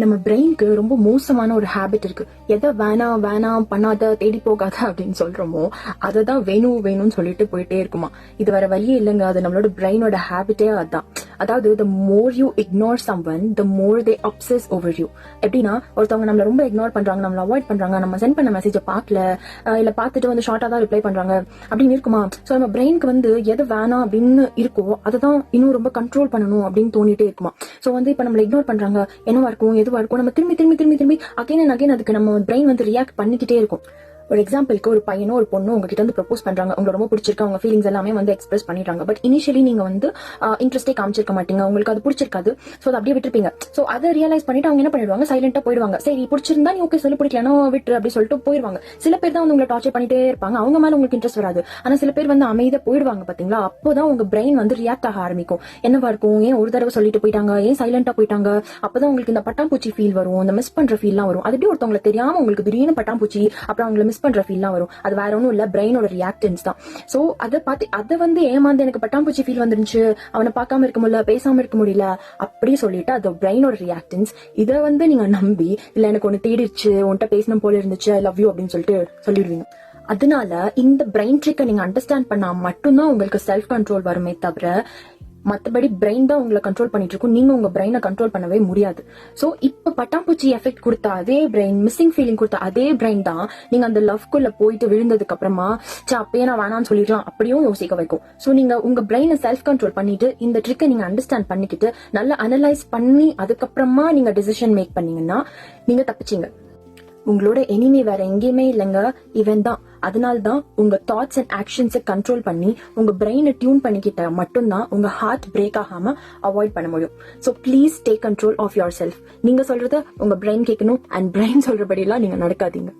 நம்ம பிரெயினுக்கு ரொம்ப மோசமான ஒரு ஹேபிட் இருக்கு. எதை வேணாம் வேணாம் பண்ணாத தேடி போகாத அப்படின்னு சொல்றோமோ அதை தான் வேணும் வேணும்னு சொல்லிட்டு போயிட்டே இருக்குமா. இது வேற வழியே இல்லைங்க. அது நம்மளோட பிரெயினோட ஹேபிட்டே அதுதான். அதாவது the more you ignore someone the more they obsess over you. எப்படின்னா ஒருத்தவங்க நம்மள ரொம்ப இக்னோர் பண்றாங்க, நம்மள அவாய்ட் பண்றாங்க, நம்ம சென்ட் பண்ண மெசேஜை பார்க்கல, இல்ல பார்த்துட்டு வந்து ஷார்ட்டா தான் ரிப்ளை பண்றாங்க அப்படின்னு இருக்குமா. சோ நம்ம பிரெயினுக்கு வந்து எது வேணாம் அப்படின்னு இருக்கோ அதை இன்னும் ரொம்ப கண்ட்ரோல் பண்ணணும் அப்படின்னு தோணிட்டே இருக்குமா. சோ இப்ப நம்மள இக்னோர் பண்றாங்க, என்னவா இருக்கும் எதுவா இருக்கும், நம்ம திரும்பி திரும்பி திரும்பி திரும்பி அகைன் அண்ட் அகைன் அதுக்கு நம்ம பிரெயின் ரியாக்ட் பண்ணிக்கிட்டே இருக்கும். ஒரு எக்ஸாம்பிளுக்கு ஒரு பையனோ ஒரு பொண்ணோ உங்ககிட்ட வந்து ப்ரப்போஸ் பண்றாங்க, உங்களுக்கு ரொம்ப பிடிச்சிருக்கு, அவங்க ஃபீலிங்ஸ் எல்லாமே வந்து எக்ஸ்பிரஸ் பண்ணிடுறாங்க. பட் இனிஷியலி நீங்க வந்து இன்ட்ரெஸ்டே காமிச்சிருக்க மாட்டீங்க, உங்களுக்கு அது பிடிச்சிருக்காது. ஸோ அதை அப்படியே விட்டுருப்பீங்க. ஸோ அதை ரியலைஸ் பண்ணிட்டு அவங்க என்ன பண்ணிடுவாங்க, சைலண்டா போயிடுவாங்க. சரி பிடிச்சிருந்தா நீ ஓகே சொல்லி, பிடிக்கலன்னா விட்டு அப்படி சொல்லிட்டு போயிடுவாங்க. சில பேர் தான் வந்து உங்களை டார்ச்சர் பண்ணிட்டே இருப்பாங்க, அவங்க மேல உங்களுக்கு இன்ட்ரெஸ்ட் வராது. ஆனா சில பேர் வந்து அமைதியா போயிடுவாங்க பாத்தீங்களா. அப்போதான் உங்க பிரெயின் வந்து ரியாக்ட் ஆக ஆரம்பிக்கும். என்னவா இருக்கும், ஏன் ஒரு தடவை சொல்லிட்டு போயிட்டாங்க, ஏன் சைலண்டா போயிட்டாங்க. அப்பதான் உங்களுக்கு இந்த பட்டாம்பூச்சி ஃபீல் வரும், இந்த மிஸ் பண்ற ஃபீல்லாம் வரும். அது எப்படி ஒருத்தவங்களை தெரியாம உங்களுக்கு திடீர்னு பட்டாம்பூச்சி அப்புறம் அவங்களை மிஸ் பண்ற ஃபீல்லாம் வரும். அது வேற ஒன்றும் இல்ல, பிரெயினோட ரியாக்டன்ஸ் தான். சோ அதை வந்து ஏமாந்து எனக்கு பட்டாம்பூச்சி ஃபீல் வந்துருச்சு, அவனை பார்க்காம இருக்க முடியல, பேசாம இருக்க முடியல அப்படி சொல்லிட்டு அது பிரெயினோட ரியாக்டன்ஸ். இதை வந்து நீங்க நம்பி இல்ல எனக்கு ஒன்னு தேடிடுச்சு, உன்கிட்ட பேசணும் போல இருந்துச்சு, ஐ லவ் யூ அப்படின்னு சொல்லிட்டு சொல்லிடுவீங்க. அதனால இந்த பிரெயின் ட்ரிக்கை நீங்க அண்டர்ஸ்டாண்ட் பண்ணா மட்டும்தான் உங்களுக்கு செல்ஃப் கண்ட்ரோல் வருமே தவிர மத்தபடி பிரெயின் தான் உங்களை கண்ட்ரோல் பண்ணிட்டு இருக்கும், நீங்க உங்க பிரெயினை கண்ட்ரோல் பண்ணவே முடியாது. சோ இப்ப பட்டாம்பூச்சி எஃபெக்ட் கொடுத்த அதே பிரெயின், மிஸ்ஸிங் ஃபீலிங் கொடுத்த அதே பிரெயின் தான் நீங்க அந்த லவ்க்குள்ள போயிட்டு விழுந்ததுக்கு அப்புறமா அப்பயே நான் வேணான்னு சொல்லிடலாம் அப்படியும் யோசிக்க வைக்கும். சோ நீங்க உங்க பிரெயினை செல்ஃப் கண்ட்ரோல் பண்ணிட்டு இந்த ட்ரிக்கை நீங்க அண்டர்ஸ்டாண்ட் பண்ணிக்கிட்டு நல்லா அனலைஸ் பண்ணி அதுக்கப்புறமா நீங்க டிசிஷன் மேக் பண்ணீங்கன்னா நீங்க தப்பிச்சீங்க. உங்களோட எனிமி வேற எங்கேயுமே இல்லைங்க, இவன் தான். அதனால்தான் உங்க தாட்ஸ் அண்ட் ஆக்ஷன்ஸை கண்ட்ரோல் பண்ணி உங்க பிரெயினை டியூன் பண்ணிக்கிட்ட மட்டும்தான் உங்க ஹார்ட் பிரேக் ஆகாம அவாய்ட் பண்ண முடியும். So please take control of your self. நீங்க சொல்றத உங்க பிரெயின் கேட்கணும் அண்ட் பிரெயின் சொல்றபடி எல்லாம் நீங்க நடக்காதீங்க.